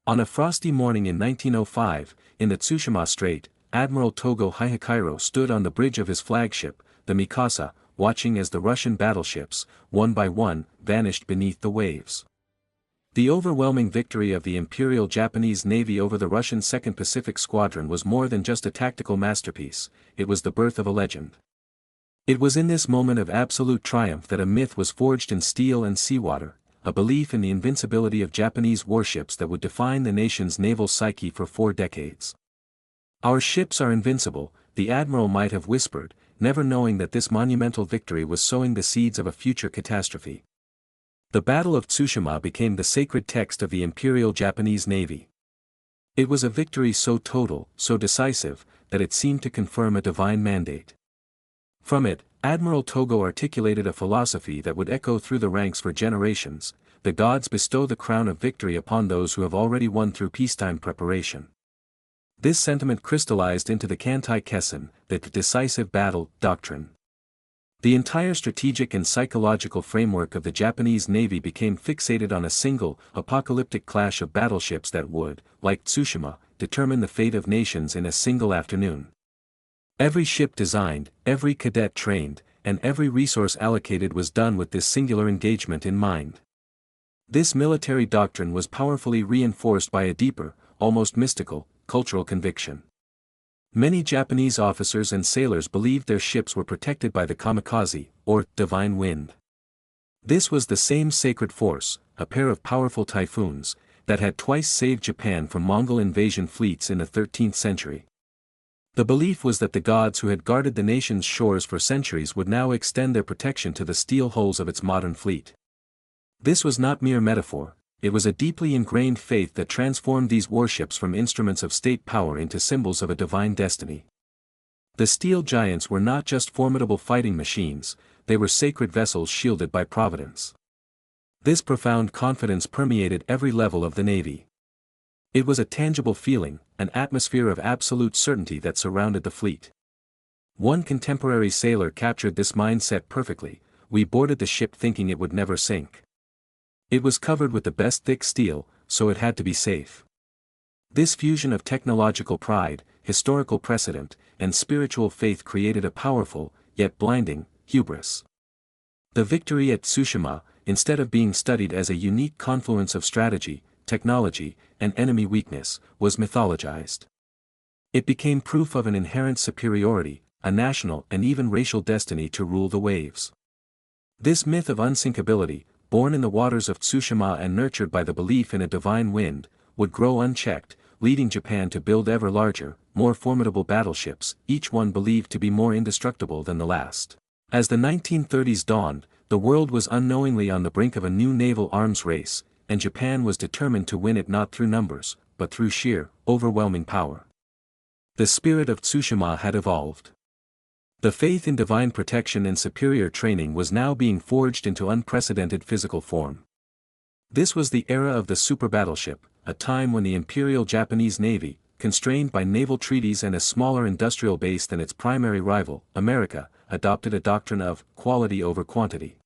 On a frosty morning in 1905, in the Tsushima Strait, Admiral Togo Hihikairo stood on the bridge of his flagship, the Mikasa, watching as the Russian battleships, one by one, vanished beneath the waves. The overwhelming victory of the Imperial Japanese Navy over the Russian 2nd Pacific Squadron was more than just a tactical masterpiece, it was the birth of a legend. It was in this moment of absolute triumph that a myth was forged in steel and seawater, a belief in the invincibility of Japanese warships that would define the nation's naval psyche for 4 decades. "Our ships are invincible," the admiral might have whispered, never knowing that this monumental victory was sowing the seeds of a future catastrophe. The Battle of Tsushima became the sacred text of the Imperial Japanese Navy. It was a victory so total, so decisive, that it seemed to confirm a divine mandate. From it, Admiral Togo articulated a philosophy that would echo through the ranks for generations: the gods bestow the crown of victory upon those who have already won through peacetime preparation. This sentiment crystallized into the Kantai Kessen, the decisive battle doctrine. The entire strategic and psychological framework of the Japanese Navy became fixated on a single, apocalyptic clash of battleships that would, like Tsushima, determine the fate of nations in a single afternoon. Every ship designed, every cadet trained, and every resource allocated was done with this singular engagement in mind. This military doctrine was powerfully reinforced by a deeper, almost mystical, cultural conviction. Many Japanese officers and sailors believed their ships were protected by the kamikaze, or divine wind. This was the same sacred force, a pair of powerful typhoons, that had twice saved Japan from Mongol invasion fleets in the 13th century. The belief was that the gods who had guarded the nation's shores for centuries would now extend their protection to the steel hulls of its modern fleet. This was not mere metaphor, it was a deeply ingrained faith that transformed these warships from instruments of state power into symbols of a divine destiny. The steel giants were not just formidable fighting machines, they were sacred vessels shielded by providence. This profound confidence permeated every level of the Navy. It was a tangible feeling, an atmosphere of absolute certainty that surrounded the fleet. One contemporary sailor captured this mindset perfectly: "We boarded the ship thinking it would never sink. It was covered with the best thick steel, so it had to be safe." This fusion of technological pride, historical precedent, and spiritual faith created a powerful, yet blinding, hubris. The victory at Tsushima, instead of being studied as a unique confluence of strategy, technology, and enemy weakness, was mythologized. It became proof of an inherent superiority, a national and even racial destiny to rule the waves. This myth of unsinkability, born in the waters of Tsushima and nurtured by the belief in a divine wind, would grow unchecked, leading Japan to build ever larger, more formidable battleships, each one believed to be more indestructible than the last. As the 1930s dawned, the world was unknowingly on the brink of a new naval arms race, and Japan was determined to win it not through numbers, but through sheer, overwhelming power. The spirit of Tsushima had evolved. The faith in divine protection and superior training was now being forged into unprecedented physical form. This was the era of the super battleship, a time when the Imperial Japanese Navy, constrained by naval treaties and a smaller industrial base than its primary rival, America, adopted a doctrine of quality over quantity.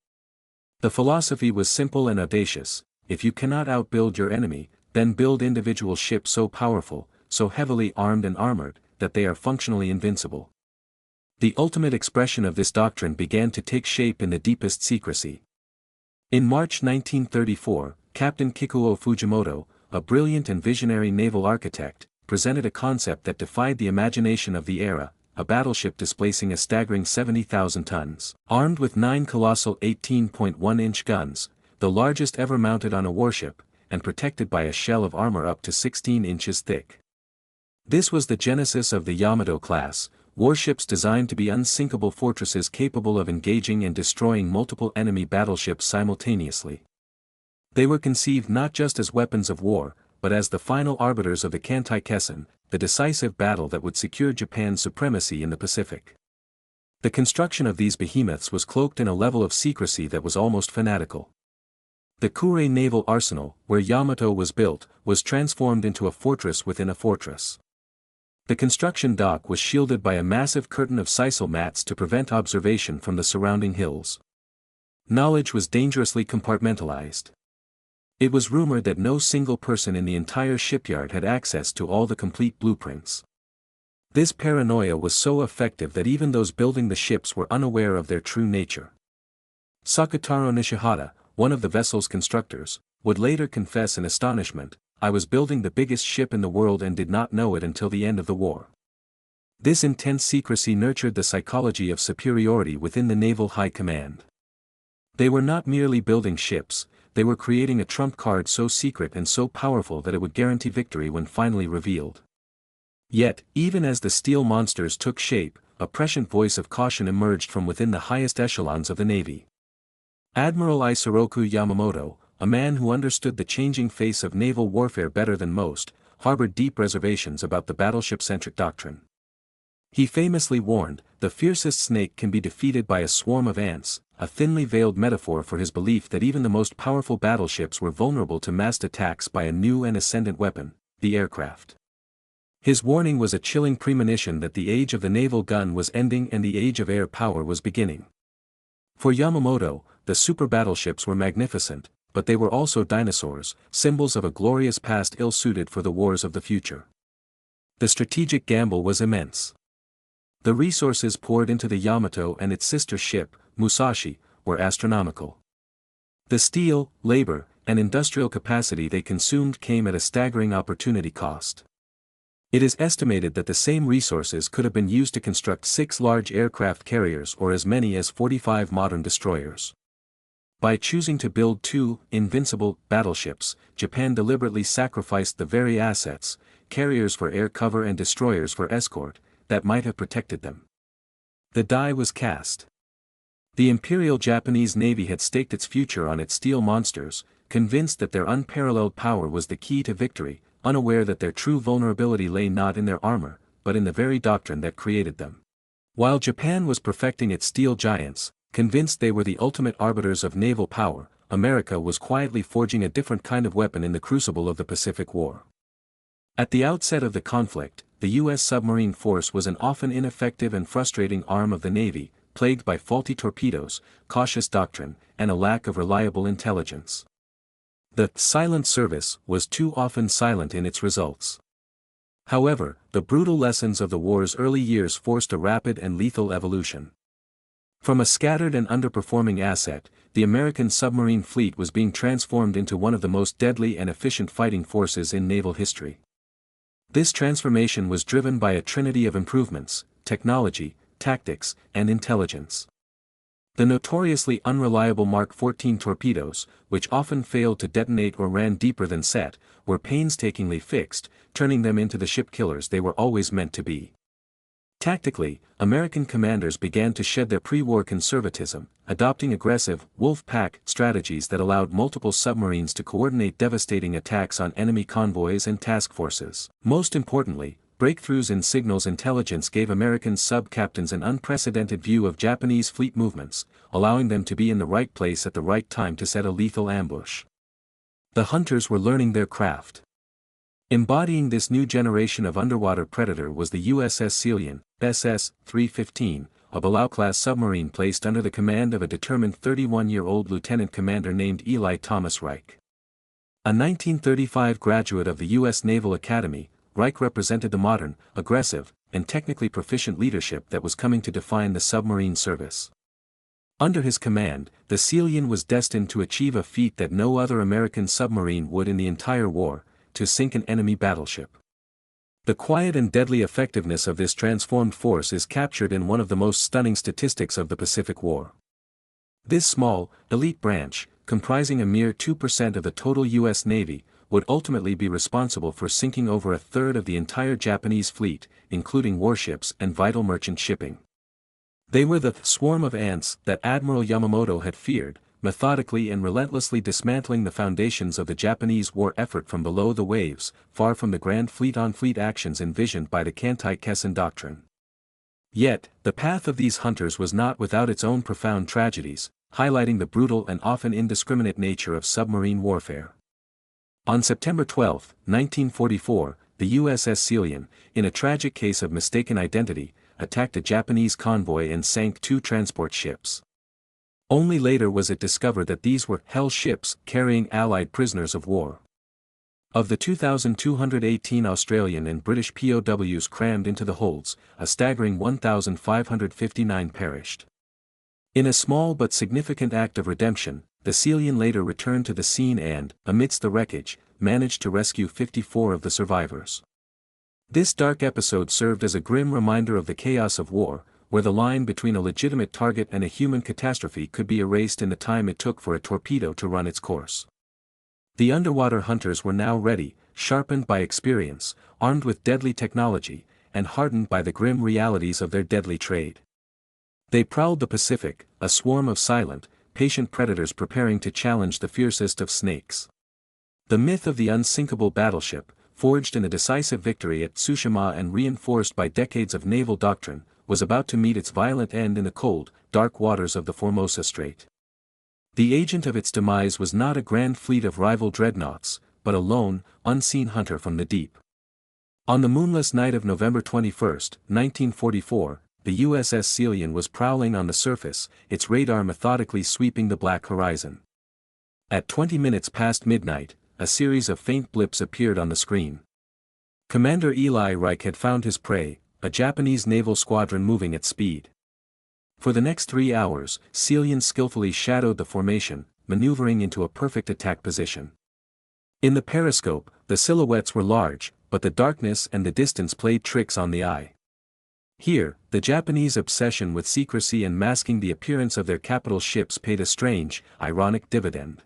The philosophy was simple and audacious: if you cannot outbuild your enemy, then build individual ships so powerful, so heavily armed and armored, that they are functionally invincible. The ultimate expression of this doctrine began to take shape in the deepest secrecy. In March 1934, Captain Kikuo Fujimoto, a brilliant and visionary naval architect, presented a concept that defied the imagination of the era: a battleship displacing a staggering 70,000 tons, armed with 9 colossal 18.1-inch guns, the largest ever mounted on a warship, and protected by a shell of armor up to 16 inches thick. This was the genesis of the Yamato class, warships designed to be unsinkable fortresses capable of engaging and destroying multiple enemy battleships simultaneously. They were conceived not just as weapons of war, but as the final arbiters of the Kantai Kessen, the decisive battle that would secure Japan's supremacy in the Pacific. The construction of these behemoths was cloaked in a level of secrecy that was almost fanatical. The Kure Naval Arsenal, where Yamato was built, was transformed into a fortress within a fortress. The construction dock was shielded by a massive curtain of sisal mats to prevent observation from the surrounding hills. Knowledge was dangerously compartmentalized. It was rumored that no single person in the entire shipyard had access to all the complete blueprints. This paranoia was so effective that even those building the ships were unaware of their true nature. Sakutaro Nishihata, one of the vessel's constructors, would later confess in astonishment, "I was building the biggest ship in the world and did not know it until the end of the war." This intense secrecy nurtured the psychology of superiority within the Naval High Command. They were not merely building ships, they were creating a trump card so secret and so powerful that it would guarantee victory when finally revealed. Yet, even as the steel monsters took shape, a prescient voice of caution emerged from within the highest echelons of the Navy. Admiral Isoroku Yamamoto, a man who understood the changing face of naval warfare better than most, harbored deep reservations about the battleship-centric doctrine. He famously warned, "The fiercest snake can be defeated by a swarm of ants," a thinly veiled metaphor for his belief that even the most powerful battleships were vulnerable to massed attacks by a new and ascendant weapon, the aircraft. His warning was a chilling premonition that the age of the naval gun was ending and the age of air power was beginning. For Yamamoto, the super battleships were magnificent, but they were also dinosaurs, symbols of a glorious past ill-suited for the wars of the future. The strategic gamble was immense. The resources poured into the Yamato and its sister ship, Musashi, were astronomical. The steel, labor, and industrial capacity they consumed came at a staggering opportunity cost. It is estimated that the same resources could have been used to construct 6 large aircraft carriers or as many as 45 modern destroyers. By choosing to build 2 invincible battleships, Japan deliberately sacrificed the very assets, carriers for air cover and destroyers for escort, that might have protected them. The die was cast. The Imperial Japanese Navy had staked its future on its steel monsters, convinced that their unparalleled power was the key to victory, unaware that their true vulnerability lay not in their armor, but in the very doctrine that created them. While Japan was perfecting its steel giants, convinced they were the ultimate arbiters of naval power, America was quietly forging a different kind of weapon in the crucible of the Pacific War. At the outset of the conflict, the U.S. submarine force was an often ineffective and frustrating arm of the Navy, plagued by faulty torpedoes, cautious doctrine, and a lack of reliable intelligence. The silent service was too often silent in its results. However, the brutal lessons of the war's early years forced a rapid and lethal evolution. From a scattered and underperforming asset, the American submarine fleet was being transformed into one of the most deadly and efficient fighting forces in naval history. This transformation was driven by a trinity of improvements: technology, tactics, and intelligence. The notoriously unreliable Mark 14 torpedoes, which often failed to detonate or ran deeper than set, were painstakingly fixed, turning them into the ship killers they were always meant to be. Tactically, American commanders began to shed their pre-war conservatism, adopting aggressive, wolf pack strategies that allowed multiple submarines to coordinate devastating attacks on enemy convoys and task forces. Most importantly, breakthroughs in signals intelligence gave American sub-captains an unprecedented view of Japanese fleet movements, allowing them to be in the right place at the right time to set a lethal ambush. The hunters were learning their craft. Embodying this new generation of underwater predator was the USS Sealion, SS-315, a Below-class submarine placed under the command of a determined 31-year-old lieutenant commander named Eli Thomas Reich. A 1935 graduate of the U.S. Naval Academy, Reich represented the modern, aggressive, and technically proficient leadership that was coming to define the submarine service. Under his command, the Sealion was destined to achieve a feat that no other American submarine would in the entire war: to sink an enemy battleship. The quiet and deadly effectiveness of this transformed force is captured in one of the most stunning statistics of the Pacific War. This small, elite branch, comprising a mere 2% of the total U.S. Navy, would ultimately be responsible for sinking over a third of the entire Japanese fleet, including warships and vital merchant shipping. They were the swarm of ants that Admiral Yamamoto had feared, methodically and relentlessly dismantling the foundations of the Japanese war effort from below the waves, far from the grand fleet-on-fleet actions envisioned by the Kantai-Kessen doctrine. Yet, the path of these hunters was not without its own profound tragedies, highlighting the brutal and often indiscriminate nature of submarine warfare. On September 12, 1944, the USS Sealion, in a tragic case of mistaken identity, attacked a Japanese convoy and sank 2 transport ships. Only later was it discovered that these were Hell ships carrying Allied prisoners of war. Of the 2,218 Australian and British POWs crammed into the holds, a staggering 1,559 perished. In a small but significant act of redemption, the Celian later returned to the scene and, amidst the wreckage, managed to rescue 54 of the survivors. This dark episode served as a grim reminder of the chaos of war, where the line between a legitimate target and a human catastrophe could be erased in the time it took for a torpedo to run its course. The underwater hunters were now ready, sharpened by experience, armed with deadly technology, and hardened by the grim realities of their deadly trade. They prowled the Pacific, a swarm of silent, patient predators preparing to challenge the fiercest of snakes. The myth of the unsinkable battleship, forged in a decisive victory at Tsushima and reinforced by decades of naval doctrine, was about to meet its violent end in the cold, dark waters of the Formosa Strait. The agent of its demise was not a grand fleet of rival dreadnoughts, but a lone, unseen hunter from the deep. On the moonless night of November 21, 1944, the USS Celian was prowling on the surface, its radar methodically sweeping the black horizon. At 20 minutes past midnight, a series of faint blips appeared on the screen. Commander Eli Reich had found his prey, a Japanese naval squadron moving at speed. For the next 3 hours, Celian skillfully shadowed the formation, maneuvering into a perfect attack position. In the periscope, the silhouettes were large, but the darkness and the distance played tricks on the eye. Here, the Japanese obsession with secrecy and masking the appearance of their capital ships paid a strange, ironic dividend.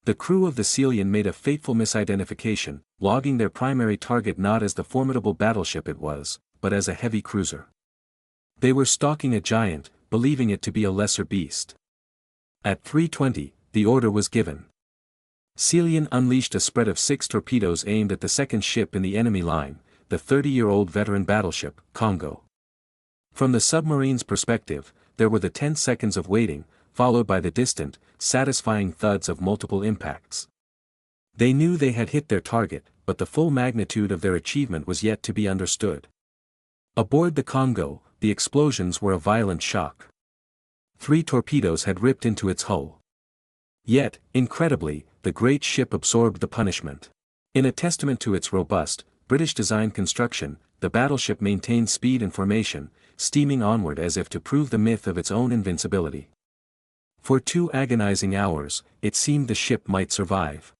The crew of the Celian made a fateful misidentification, logging their primary target not as the formidable battleship it was, but as a heavy cruiser. They were stalking a giant, believing it to be a lesser beast. At 3:20, the order was given. Celian unleashed a spread of 6 torpedoes aimed at the second ship in the enemy line, the 30-year-old veteran battleship, Kongo. From the submarine's perspective, there were the 10 seconds of waiting, followed by the distant, satisfying thuds of multiple impacts. They knew they had hit their target, but the full magnitude of their achievement was yet to be understood. Aboard the Kongo, the explosions were a violent shock. 3 torpedoes had ripped into its hull. Yet, incredibly, the great ship absorbed the punishment. In a testament to its robust, British-designed construction, the battleship maintained speed and formation, steaming onward as if to prove the myth of its own invincibility. For 2 agonizing hours, it seemed the ship might survive.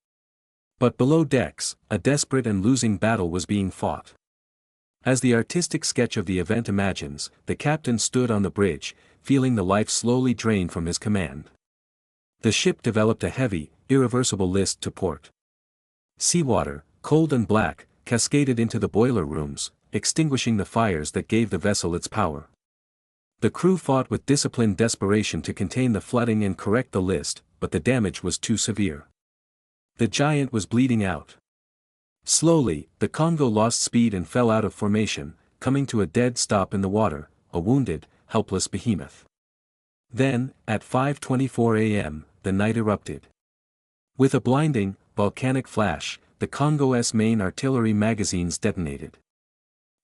But below decks, a desperate and losing battle was being fought. As the artistic sketch of the event imagines, the captain stood on the bridge, feeling the life slowly drain from his command. The ship developed a heavy, irreversible list to port. Seawater, cold and black, cascaded into the boiler rooms, extinguishing the fires that gave the vessel its power. The crew fought with disciplined desperation to contain the flooding and correct the list, but the damage was too severe. The giant was bleeding out. Slowly, the Kongo lost speed and fell out of formation, coming to a dead stop in the water, a wounded, helpless behemoth. Then, at 5:24 a.m., the night erupted. With a blinding, volcanic flash, the Kongo's main artillery magazines detonated.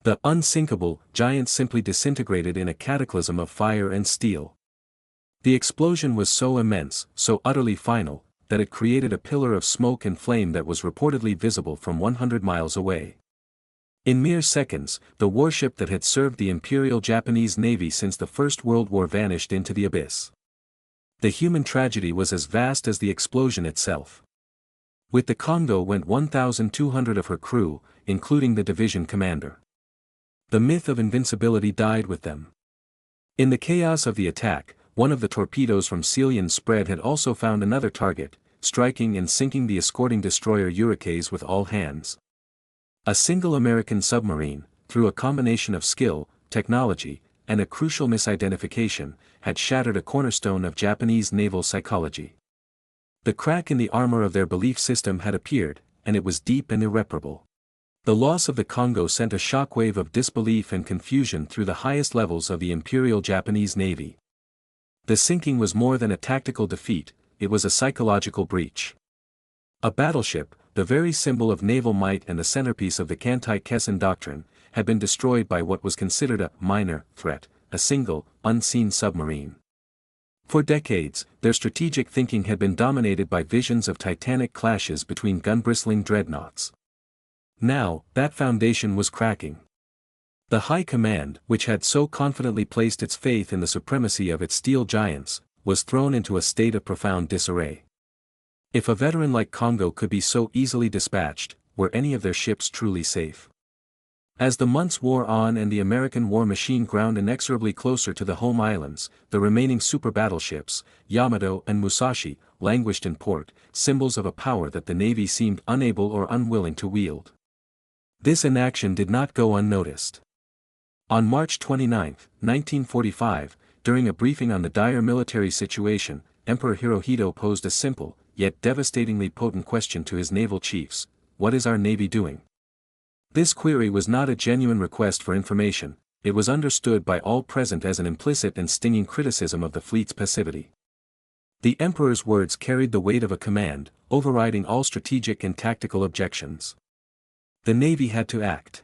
The unsinkable giant simply disintegrated in a cataclysm of fire and steel. The explosion was so immense, so utterly final, that it created a pillar of smoke and flame that was reportedly visible from 100 miles away. In mere seconds, the warship that had served the Imperial Japanese Navy since the First World War vanished into the abyss. The human tragedy was as vast as the explosion itself. With the Kongo went 1,200 of her crew, including the division commander. The myth of invincibility died with them. In the chaos of the attack, one of the torpedoes from Celian's spread had also found another target, striking and sinking the escorting destroyer Urukays with all hands. A single American submarine, through a combination of skill, technology, and a crucial misidentification, had shattered a cornerstone of Japanese naval psychology. The crack in the armor of their belief system had appeared, and it was deep and irreparable. The loss of the Kongo sent a shockwave of disbelief and confusion through the highest levels of the Imperial Japanese Navy. The sinking was more than a tactical defeat, it was a psychological breach. A battleship, the very symbol of naval might and the centerpiece of the Kantai-Kessen doctrine, had been destroyed by what was considered a minor threat, a single, unseen submarine. For decades, their strategic thinking had been dominated by visions of titanic clashes between gun-bristling dreadnoughts. Now, that foundation was cracking. The High Command, which had so confidently placed its faith in the supremacy of its steel giants, was thrown into a state of profound disarray. If a veteran like Kongo could be so easily dispatched, were any of their ships truly safe? As the months wore on and the American war machine ground inexorably closer to the home islands, the remaining super battleships, Yamato and Musashi, languished in port, symbols of a power that the Navy seemed unable or unwilling to wield. This inaction did not go unnoticed. On March 29, 1945, during a briefing on the dire military situation, Emperor Hirohito posed a simple, yet devastatingly potent question to his naval chiefs: what is our Navy doing? This query was not a genuine request for information, it was understood by all present as an implicit and stinging criticism of the fleet's passivity. The Emperor's words carried the weight of a command, overriding all strategic and tactical objections. The Navy had to act.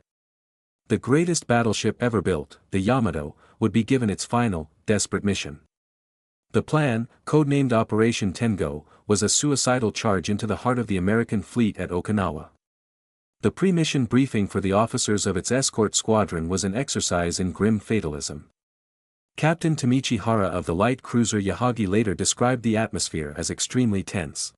The greatest battleship ever built, the Yamato, would be given its final, desperate mission. The plan, codenamed Operation Tengo, was a suicidal charge into the heart of the American fleet at Okinawa. The pre-mission briefing for the officers of its escort squadron was an exercise in grim fatalism. Captain Tamichi Hara of the light cruiser Yahagi later described the atmosphere as extremely tense.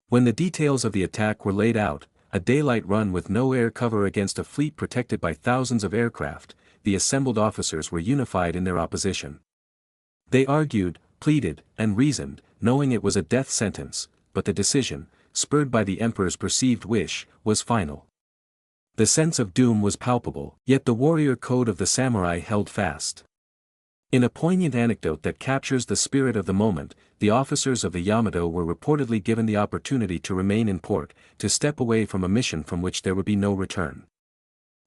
When the details of the attack were laid out, a daylight run with no air cover against a fleet protected by thousands of aircraft, the assembled officers were unified in their opposition. They argued, pleaded, and reasoned, knowing it was a death sentence, but the decision, spurred by the Emperor's perceived wish, was final. The sense of doom was palpable, yet the warrior code of the samurai held fast. In a poignant anecdote that captures the spirit of the moment, the officers of the Yamato were reportedly given the opportunity to remain in port, to step away from a mission from which there would be no return.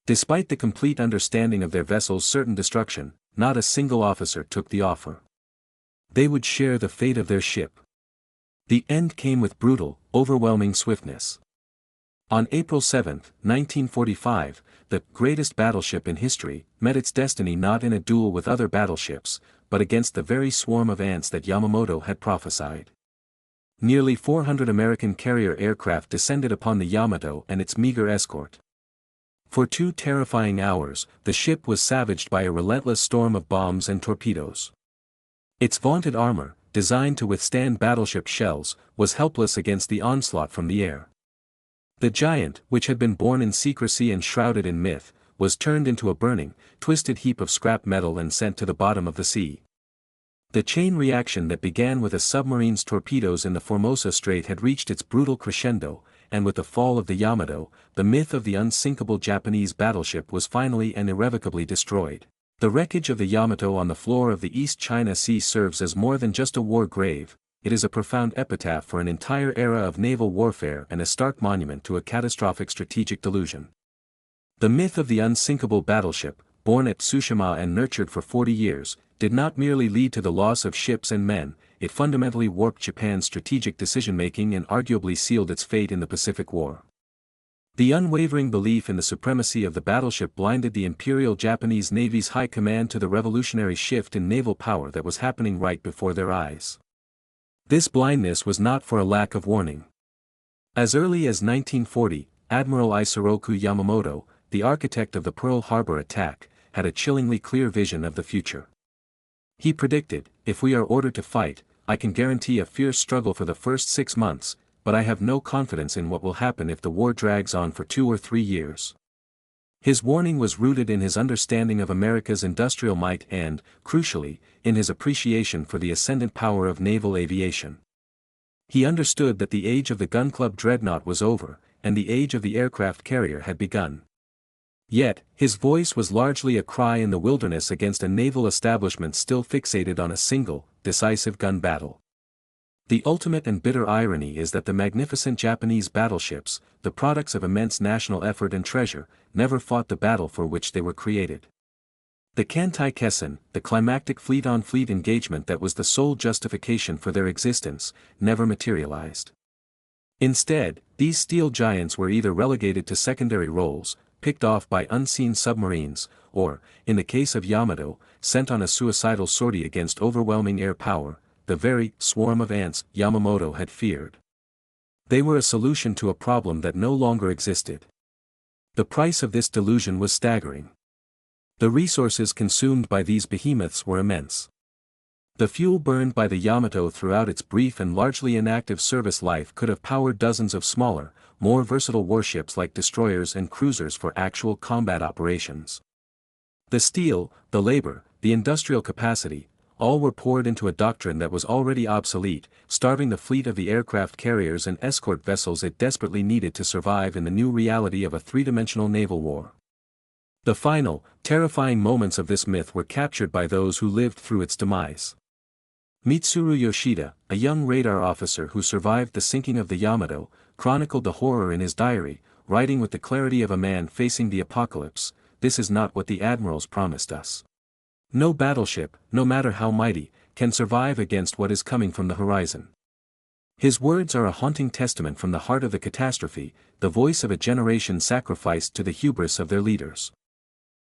Despite the complete understanding of their vessel's certain destruction, not a single officer took the offer. They would share the fate of their ship. The end came with brutal, overwhelming swiftness. On April 7, 1945, the greatest battleship in history met its destiny not in a duel with other battleships, but against the very swarm of ants that Yamamoto had prophesied. Nearly 400 American carrier aircraft descended upon the Yamato and its meager escort. For 2 terrifying hours, the ship was savaged by a relentless storm of bombs and torpedoes. Its vaunted armor, designed to withstand battleship shells, was helpless against the onslaught from the air. The giant, which had been born in secrecy and shrouded in myth, was turned into a burning, twisted heap of scrap metal and sent to the bottom of the sea. The chain reaction that began with a submarine's torpedoes in the Formosa Strait had reached its brutal crescendo, and with the fall of the Yamato, the myth of the unsinkable Japanese battleship was finally and irrevocably destroyed. The wreckage of the Yamato on the floor of the East China Sea serves as more than just a war grave, it is a profound epitaph for an entire era of naval warfare and a stark monument to a catastrophic strategic delusion. The myth of the unsinkable battleship, born at Tsushima and nurtured for 40 years, did not merely lead to the loss of ships and men, it fundamentally warped Japan's strategic decision-making and arguably sealed its fate in the Pacific War. The unwavering belief in the supremacy of the battleship blinded the Imperial Japanese Navy's high command to the revolutionary shift in naval power that was happening right before their eyes. This blindness was not for a lack of warning. As early as 1940, Admiral Isoroku Yamamoto, the architect of the Pearl Harbor attack, had a chillingly clear vision of the future. He predicted, "If we are ordered to fight, I can guarantee a fierce struggle for the first 6 months, but I have no confidence in what will happen if the war drags on for 2 or 3 years." His warning was rooted in his understanding of America's industrial might and, crucially, in his appreciation for the ascendant power of naval aviation. He understood that the age of the gun club dreadnought was over, and the age of the aircraft carrier had begun. Yet, his voice was largely a cry in the wilderness against a naval establishment still fixated on a single, decisive gun battle. The ultimate and bitter irony is that the magnificent Japanese battleships, the products of immense national effort and treasure, never fought the battle for which they were created. The Kantai Kessen, the climactic fleet-on-fleet engagement that was the sole justification for their existence, never materialized. Instead, these steel giants were either relegated to secondary roles, picked off by unseen submarines, or, in the case of Yamato, sent on a suicidal sortie against overwhelming air power, the very swarm of ants Yamato had feared. They were a solution to a problem that no longer existed. The price of this delusion was staggering. The resources consumed by these behemoths were immense. The fuel burned by the Yamato throughout its brief and largely inactive service life could have powered dozens of smaller, more versatile warships like destroyers and cruisers for actual combat operations. The steel, the labor, the industrial capacity, all were poured into a doctrine that was already obsolete, starving the fleet of the aircraft carriers and escort vessels it desperately needed to survive in the new reality of a three-dimensional naval war. The final, terrifying moments of this myth were captured by those who lived through its demise. Mitsuru Yoshida, a young radar officer who survived the sinking of the Yamato, chronicled the horror in his diary, writing with the clarity of a man facing the apocalypse, "This is not what the admirals promised us. No battleship, no matter how mighty, can survive against what is coming from the horizon." His words are a haunting testament from the heart of the catastrophe, the voice of a generation sacrificed to the hubris of their leaders.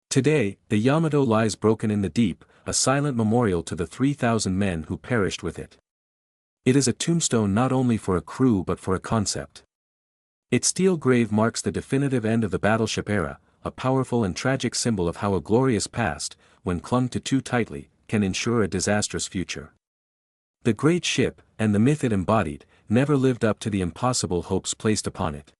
Today, the Yamato lies broken in the deep, a silent memorial to the 3,000 men who perished with it. It is a tombstone not only for a crew but for a concept. Its steel grave marks the definitive end of the battleship era, a powerful and tragic symbol of how a glorious past, when clung to too tightly, can ensure a disastrous future. The great ship, and the myth it embodied, never lived up to the impossible hopes placed upon it.